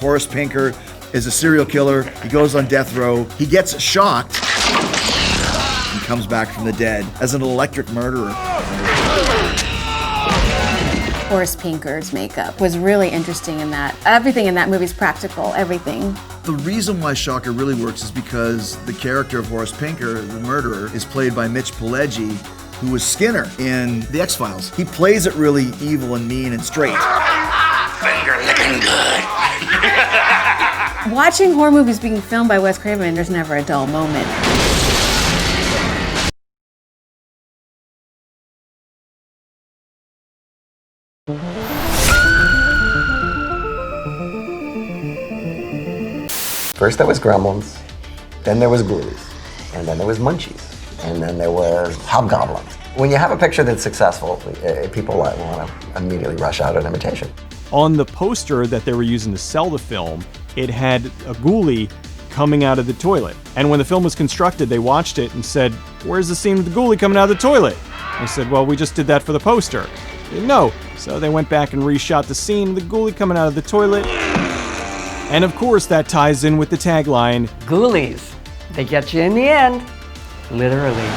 Horace Pinker is a serial killer. He goes on death row. He gets shocked and comes back from the dead as an electric murderer. Horace Pinker's makeup was really interesting in that. Everything in that movie is practical, everything. The reason why Shocker really works is because the character of Horace Pinker, the murderer, is played by Mitch Pileggi, who was Skinner in The X-Files. He plays it really evil and mean and straight. Finger licking good. Watching horror movies being filmed by Wes Craven, there's never a dull moment. First there was Gremlins, then there was Ghoulies, and then there was Munchies, and then there was Hobgoblins. When you have a picture that's successful, people want to immediately rush out an imitation. On the poster that they were using to sell the film, it had a ghoulie coming out of the toilet. And when the film was constructed, they watched it and said, "Where's the scene with the ghoulie coming out of the toilet?" They said, "Well, we just did that for the poster." No. So they went back and reshot the scene with the ghoulie coming out of the toilet. And of course, that ties in with the tagline, Ghoulies, they get you in the end, literally.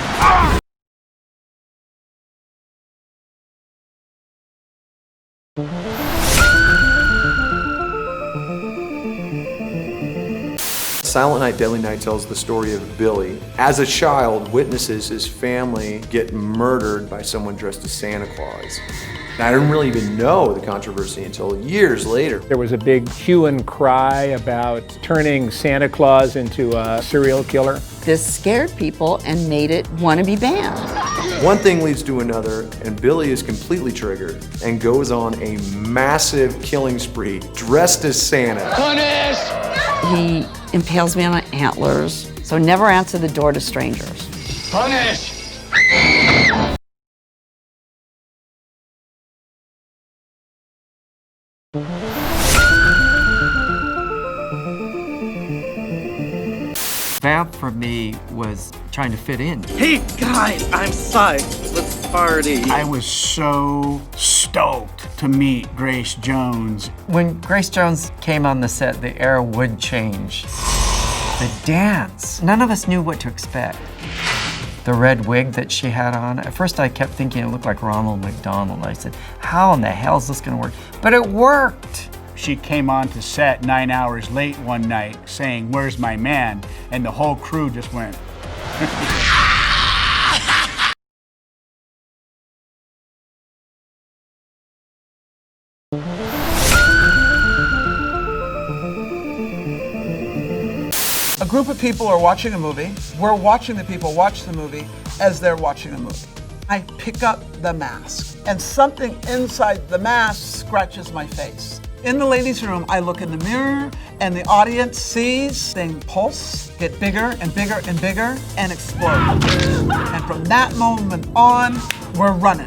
Silent Night, Deadly Night tells the story of Billy. As a child, witnesses his family get murdered by someone dressed as Santa Claus. And I didn't really even know the controversy until years later. There was a big hue and cry about turning Santa Claus into a serial killer. This scared people and made it want to be banned. One thing leads to another, and Billy is completely triggered and goes on a massive killing spree dressed as Santa. Punish! He impales me on my antlers, so never answer the door to strangers. Punish! Vamp for me was trying to fit in. Hey guys, I'm psyched. Let's party. I was so stoked to meet Grace Jones. When Grace Jones came on the set, the air would change. The dance, none of us knew what to expect. The red wig that she had on, at first I kept thinking it looked like Ronald McDonald. I said, how in the hell is this gonna work? But it worked. She came on to set 9 hours late one night saying, "Where's my man?" And the whole crew just went. A group of people are watching a movie. We're watching the people watch the movie as they're watching a movie. I pick up the mask, and something inside the mask scratches my face. In the ladies' room, I look in the mirror, and the audience sees things pulse, get bigger and bigger and bigger, and explode. And from that moment on, we're running.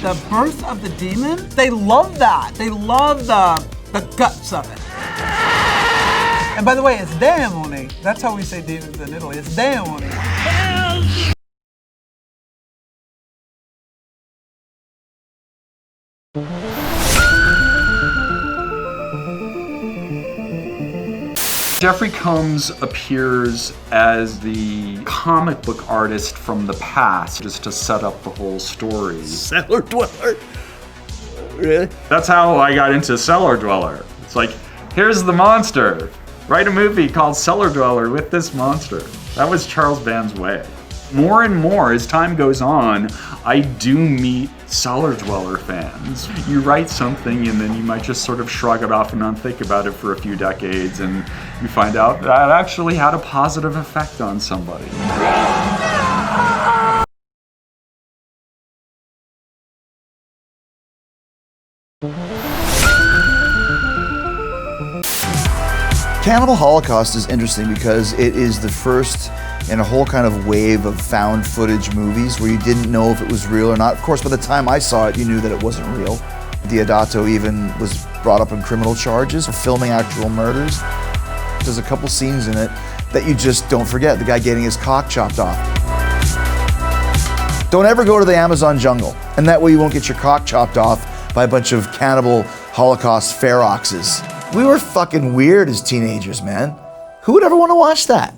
The birth of the demon, they love that. They love the guts of it. And by the way, it's demoni. That's how we say demons in Italy. It's demoni. Jeffrey Combs appears as the comic book artist from the past, just to set up the whole story. Cellar Dweller? Really? That's how I got into Cellar Dweller. It's like, here's the monster. Write a movie called Cellar Dweller with this monster. That was Charles Band's way. More and more, as time goes on, I do meet Cellar Dweller fans. You write something and then you might just sort of shrug it off and not think about it for a few decades, and you find out that actually had a positive effect on somebody. Cannibal Holocaust is interesting because it is the first in a whole kind of wave of found footage movies where you didn't know if it was real or not. Of course, by the time I saw it, you knew that it wasn't real. Diodato even was brought up on criminal charges for filming actual murders. There's a couple scenes in it that you just don't forget. The guy getting his cock chopped off. Don't ever go to the Amazon jungle, and that way you won't get your cock chopped off by a bunch of cannibal Holocaust feroxes. We were fucking weird as teenagers, man. Who would ever want to watch that?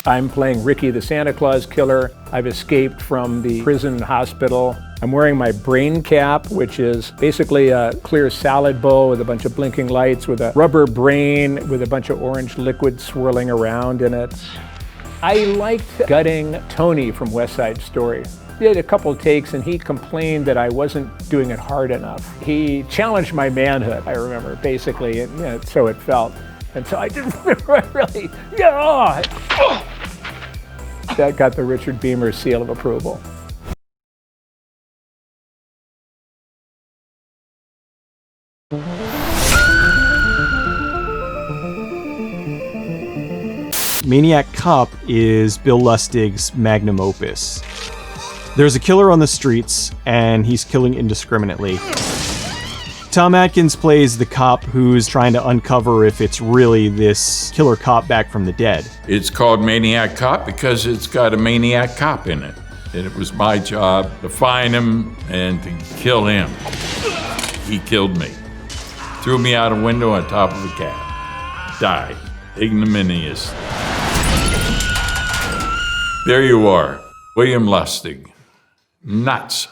I'm playing Ricky the Santa Claus killer. I've escaped from the prison hospital. I'm wearing my brain cap, which is basically a clear salad bowl with a bunch of blinking lights with a rubber brain with a bunch of orange liquid swirling around in it. I liked gutting Tony from West Side Story. Did a couple of takes and he complained that I wasn't doing it hard enough. He challenged my manhood, I remember, basically, and so it felt. And so I didn't really, that got the Richard Beamer seal of approval. Maniac Cop is Bill Lustig's magnum opus. There's a killer on the streets, and he's killing indiscriminately. Tom Atkins plays the cop who's trying to uncover if it's really this killer cop back from the dead. It's called Maniac Cop because it's got a maniac cop in it. And it was my job to find him and to kill him. He killed me. Threw me out a window on top of a cab. Died. Ignominious. There you are, William Lustig. Nuts.